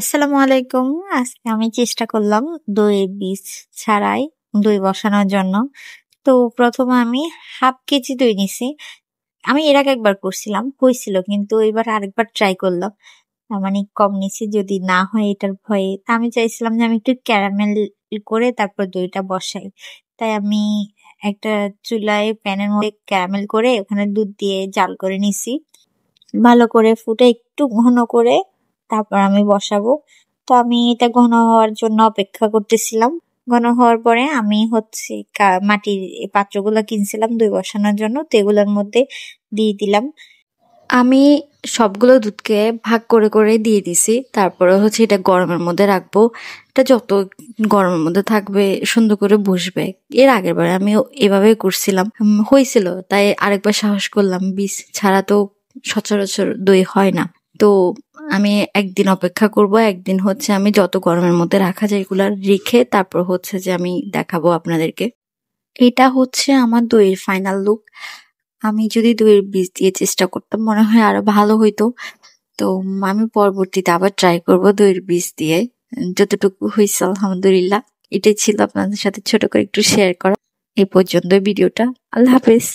আসসালামু আলাইকুম। আজকে আমি চেষ্টা করলাম দইয়ের বীজ ছাড়াই দই বসানোর জন্য। তো ১ম এ আমি ১/২ কেজি দই নিছি। আমি এর আগে একবার করছিলাম, হইছিল কিন্তু এবার আরেকবার ট্রাই করলাম। মানে কম নিছি যদি না হয় এটার ভয়ে। তা আমি চাইছিলাম যে আমি একটু ক্যারামেল করে তারপর দইটা বসাই। তাই আমি একটা চুলায় প্যানের মধ্যে ক্যারামেল করে ওখানে দুধ দিয়ে জাল করে নিছি। ভালো করে ফুটে একটু ঘন করে তারপর আমি বসাবো। তো আমি এটা ঘন হওয়ার জন্য অপেক্ষা করতেছিলাম। ঘন হওয়ার পরে আমি হচ্ছে মাটির পাত্রগুলো কিনছিলাম দই বসানোর জন্য, তো এগুলোর মধ্যে দিয়ে দিলাম। আমি সবগুলো দুধকে ভাগ করে করে দিয়ে দিছি। তারপরে হচ্ছে এটা গরমের মধ্যে রাখবো। এটা যত গরমের মধ্যে থাকবে সুন্দর করে বসবে। এর আগের বারে আমি এভাবেই করছিলাম, হয়েছিল। তাই আরেকবার সাহস করলাম, বীজ ছাড়া তো সচরাচর দই হয় না। তো আমি একদিন অপেক্ষা করব, একদিন হচ্ছে আমি যত গরমের মধ্যে রাখা যায় এগুলা রেখে তারপর হচ্ছে যে আমি দেখাবো আপনাদেরকে। এটা হচ্ছে আমার দইয়ের ফাইনাল লুক। আমি যদি দইয়ের বীজ দিয়ে চেষ্টা করতাম মনে হয় আরো ভালো হইতো। তো আমি পরবর্তীতে আবার ট্রাই করব দইয়ের বীজ দিয়ে। যতটুকু হয়েছে আলহামদুলিল্লাহ। এটাই ছিল আপনাদের সাথে ছোট করে একটু শেয়ার করা। এই পর্যন্ত ভিডিওটা। আল্লাহ হাফেজ।